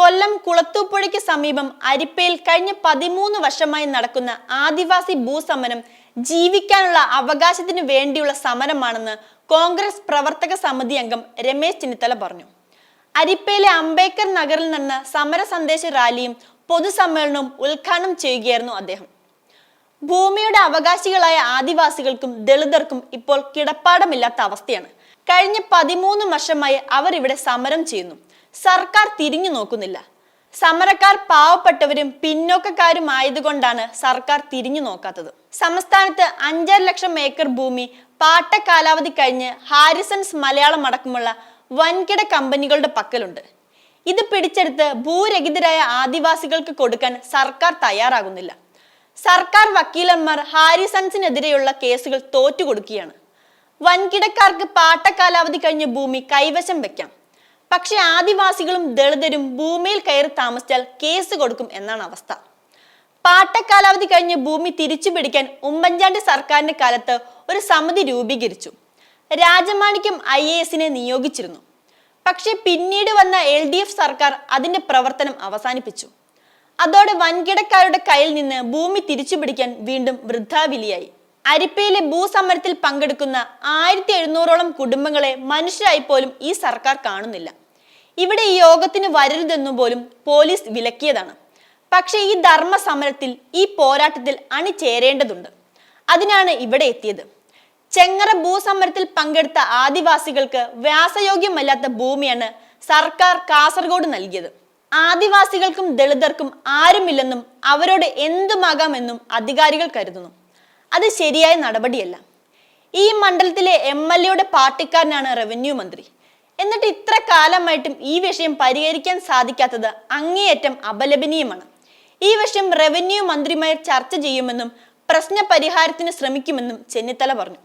കൊല്ലം കുളത്തൂപ്പുഴയ്ക്ക് സമീപം അരിപ്പയിൽ കഴിഞ്ഞ 13 വർഷമായി നടക്കുന്ന ആദിവാസി ഭൂസമരം ജീവിക്കാനുള്ള അവകാശത്തിന് വേണ്ടിയുള്ള സമരമാണെന്ന് കോൺഗ്രസ് പ്രവർത്തക സമിതി അംഗം രമേശ് ചെന്നിത്തല പറഞ്ഞു. അരിപ്പയിലെ അംബേദ്കർ നഗറിൽ നടന്ന സമര സന്ദേശ റാലിയും പൊതുസമ്മേളനവും ഉദ്ഘാടനം ചെയ്യുകയായിരുന്നു അദ്ദേഹം. ഭൂമിയുടെ അവകാശികളായ ആദിവാസികൾക്കും ദളിതർക്കും ഇപ്പോൾ കിടപ്പാടമില്ലാത്ത അവസ്ഥയാണ്. കഴിഞ്ഞ 13 വർഷമായി അവർ ഇവിടെ സമരം ചെയ്യുന്നു. സർക്കാർ തിരിഞ്ഞു നോക്കുന്നില്ല. സമരക്കാർ പാവപ്പെട്ടവരും പിന്നോക്കക്കാരും ആയതുകൊണ്ടാണ് സർക്കാർ തിരിഞ്ഞു നോക്കാത്തത്. സംസ്ഥാനത്ത് 5.5 ലക്ഷം ഏക്കർ ഭൂമി പാട്ട കാലാവധി കഴിഞ്ഞ് ഹാരിസൺസ് മലയാളം അടക്കമുള്ള വൻകിട കമ്പനികളുടെ പക്കലുണ്ട്. ഇത് പിടിച്ചെടുത്ത് ഭൂരഹിതരായ ആദിവാസികൾക്ക് കൊടുക്കാൻ സർക്കാർ തയ്യാറാകുന്നില്ല. സർക്കാർ വക്കീലന്മാർ ഹാരിസൺസിനെതിരെയുള്ള കേസുകൾ തോറ്റുകൊടുക്കുകയാണ്. വൻകിടക്കാർക്ക് പാട്ട കാലാവധി കഴിഞ്ഞ ഭൂമി കൈവശം വെക്കാം, പക്ഷെ ആദിവാസികളും ദളിതരും ഭൂമിയിൽ കയറി താമസിച്ചാൽ കേസ് കൊടുക്കും എന്നാണ് അവസ്ഥ. പാട്ടക്കാലാവധി കഴിഞ്ഞ ഭൂമി തിരിച്ചു പിടിക്കാൻ ഉമ്മൻചാണ്ടി സർക്കാരിന്റെ കാലത്ത് ഒരു സമിതി രൂപീകരിച്ചു. രാജമാണിക്യം IAS നിയോഗിച്ചിരുന്നു. പക്ഷെ പിന്നീട് വന്ന LDF സർക്കാർ അതിന്റെ പ്രവർത്തനം അവസാനിപ്പിച്ചു. അതോടെ വൻകിടക്കാരുടെ കയ്യിൽ നിന്ന് ഭൂമി തിരിച്ചു പിടിക്കാൻ വീണ്ടും വൃദ്ധാവിലിയായി. അരിപ്പയിലെ ഭൂസമരത്തിൽ പങ്കെടുക്കുന്ന 1700ഓളം കുടുംബങ്ങളെ മനുഷ്യരായി പോലും ഈ സർക്കാർ കാണുന്നില്ല. ഇവിടെ ഈ യോഗത്തിന് വരരുതെന്നു പോലും പോലീസ് വിലക്കിയതാണ്. പക്ഷെ ഈ ധർമ്മ സമരത്തിൽ, ഈ പോരാട്ടത്തിൽ അണിചേരേണ്ടതുണ്ട്. അതിനാണ് ഇവിടെ എത്തിയത്. ചെങ്ങറ ഭൂസമരത്തിൽ പങ്കെടുത്ത ആദിവാസികൾക്ക് വ്യാസയോഗ്യമല്ലാത്ത ഭൂമിയാണ് സർക്കാർ കാസർഗോഡ് നൽകിയത്. ആദിവാസികൾക്കും ദളിതർക്കും ആരുമില്ലെന്നും അവരോട് എന്തുമാകാമെന്നും അധികാരികൾ കരുതുന്നു. അത് ശരിയായ നടപടിയല്ല. ഈ മണ്ഡലത്തിലെ MLA പാർട്ടിക്കാരനാണ് റവന്യൂ മന്ത്രി. എന്നിട്ട് ഇത്ര കാലമായിട്ടും ഈ വിഷയം പരിഹരിക്കാൻ സാധിക്കാത്തത് അങ്ങേയറ്റം അപലപനീയമാണ്. ഈ വിഷയം റവന്യൂ മന്ത്രിമാർ ചർച്ച ചെയ്യുമെന്നും പ്രശ്ന പരിഹാരത്തിന് ശ്രമിക്കുമെന്നും ചെന്നിത്തല പറഞ്ഞു.